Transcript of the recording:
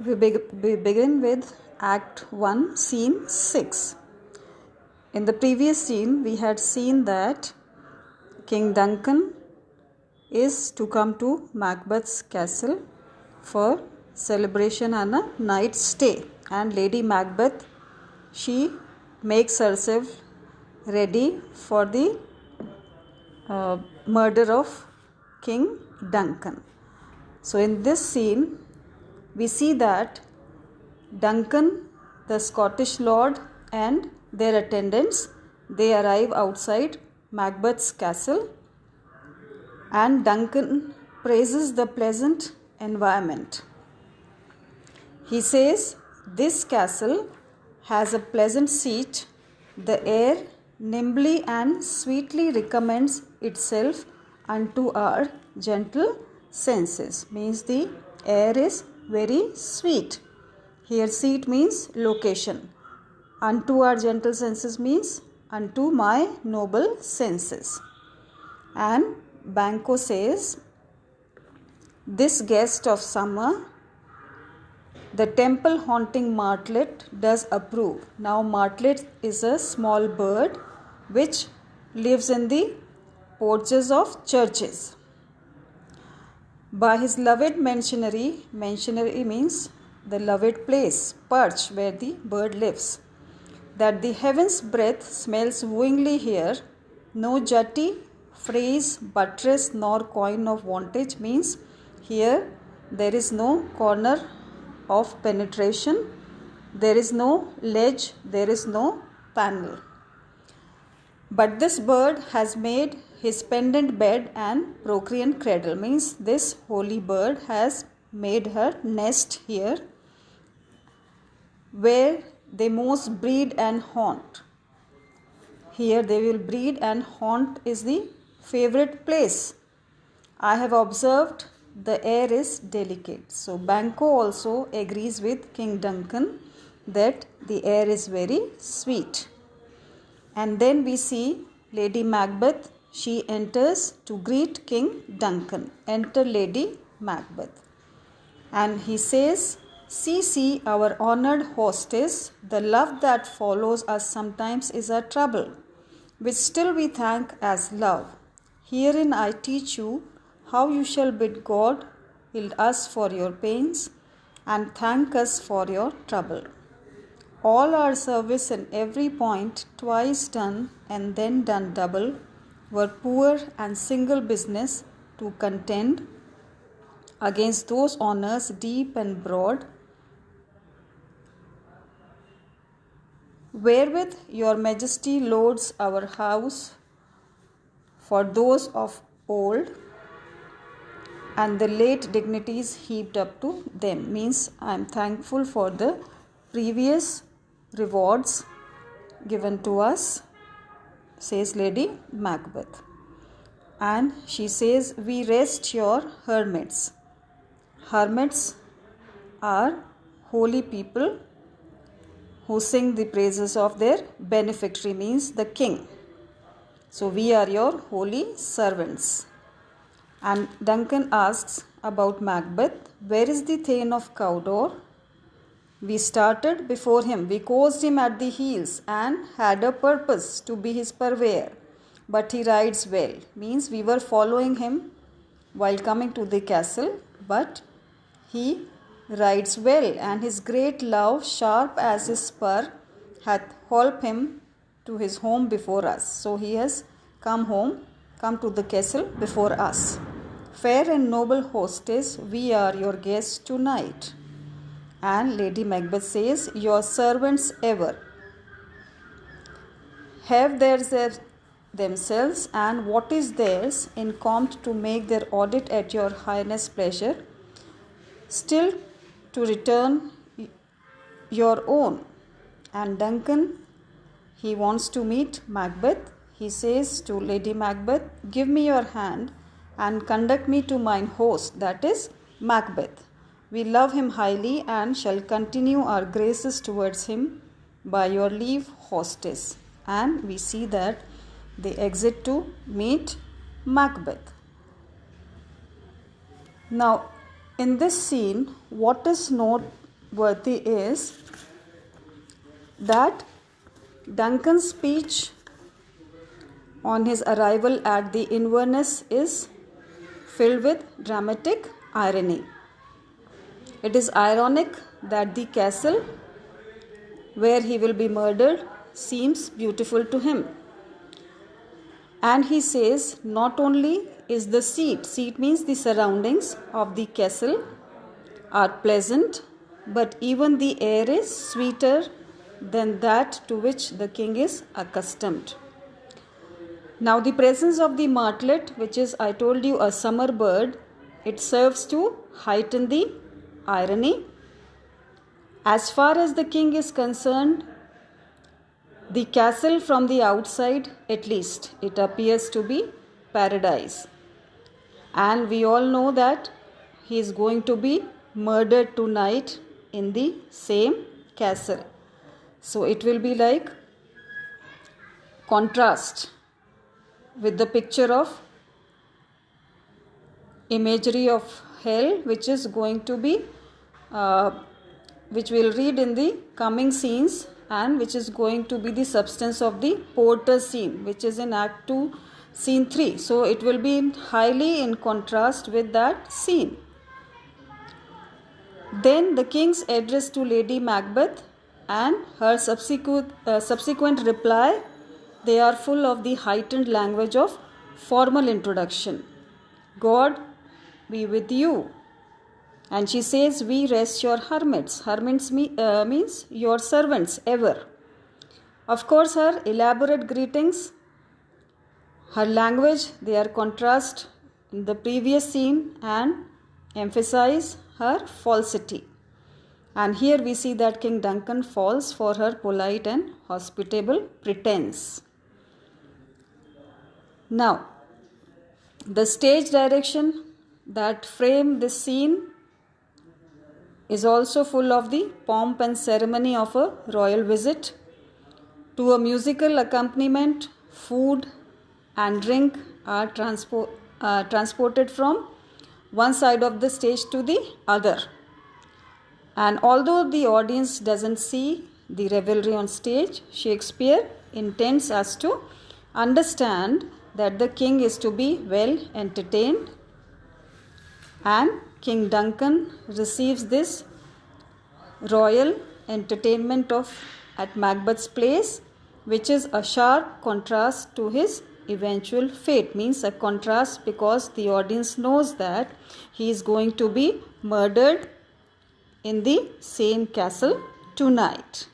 We begin with Act 1, Scene 6. In the previous scene, we had seen that King Duncan is to come to Macbeth's castle for celebration and a night stay. And Lady Macbeth, she makes herself ready for the murder of King Duncan. So in this scene, we see that Duncan, the Scottish lord, and their attendants, they arrive outside Macbeth's castle, and Duncan praises the pleasant environment. He says, "This castle has a pleasant seat. The air nimbly and sweetly recommends itself unto our gentle senses." Means the air is very sweet. Here seat means location. Unto our gentle senses means unto my noble senses. And Banquo says, "This guest of summer, the temple haunting martlet does approve." Now martlet is a small bird which lives in the porches of churches. By his loved mentionary means the loved place, perch where the bird lives, that the heaven's breath smells wooingly here. No jutty, phrase, buttress nor coign of vantage, means here there is no corner of penetration, there is no ledge, there is no panel. But this bird has made his pendant bed and procreant cradle, means this holy bird has made her nest here where they most breed and haunt. Here they will breed and haunt is the favorite place. I have observed the air is delicate. So Banquo also agrees with King Duncan that the air is very sweet. And then we see Lady Macbeth. She enters to greet King Duncan. Enter Lady Macbeth. And he says, see, our honored hostess, the love that follows us sometimes is a trouble, which still we thank as love. Herein I teach you how you shall bid God yield us for your pains and thank us for your trouble. All our service in every point twice done and then done double were poor and single business to contend against those honors deep and broad, wherewith your majesty loads our house for those of old, and the late dignities heaped up to them. Means I am thankful for the previous rewards given to us, says Lady Macbeth. And she says, we rest your hermits. Hermits are holy people who sing the praises of their benefactor, means the king. So we are your holy servants. And Duncan asks about Macbeth, where is the Thane of Cawdor? We started before him, we caused him at the heels and had a purpose to be his purveyor. But he rides well, means we were following him while coming to the castle, but he rides well, and his great love, sharp as his spur, hath holp him to his home before us. So he has come to the castle before us. Fair and noble hostess, we are your guests tonight. And Lady Macbeth says, your servants ever have theirs themselves, and what is theirs in compt to make their audit at your highness' pleasure, still to return your own. And Duncan, he wants to meet Macbeth. He says to Lady Macbeth, give me your hand and conduct me to mine host, that is Macbeth. We love him highly and shall continue our graces towards him by your leave, hostess. And we see that they exit to meet Macbeth. Now, in this scene, what is worthy is that Duncan's speech on his arrival at the Inverness is filled with dramatic irony. It is ironic that the castle where he will be murdered seems beautiful to him. And he says not only is the seat means the surroundings of the castle are pleasant, but even the air is sweeter than that to which the king is accustomed. Now the presence of the martlet, which is, I told you, a summer bird, it serves to heighten the irony. As far as the king is concerned, the castle from the outside, at least, it appears to be paradise. And we all know that he is going to be murdered tonight in the same castle. So it will be like contrast with the picture of imagery of hell, which is going to be which we'll read in the coming scenes, and which is going to be the substance of the porter's scene, which is in Act 2, Scene 3. So it will be highly in contrast with that scene. Then the king's address to Lady Macbeth and her subsequent reply, they are full of the heightened language of formal introduction. God be with you. And she says, we rest your hermits. Hermits means your servants ever. Of course, her elaborate greetings, her language, they are contrast in the previous scene and emphasize her falsity. And here we see that King Duncan falls for her polite and hospitable pretense. Now, the stage direction that frame this scene is also full of the pomp and ceremony of a royal visit. To a musical accompaniment, food and drink are transported from one side of the stage to the other. And although the audience doesn't see the revelry on stage, Shakespeare intends us to understand that the king is to be well entertained, and King Duncan receives this royal entertainment at Macbeth's place, which is a sharp contrast to his eventual fate. Means a contrast because the audience knows that he is going to be murdered in the same castle tonight.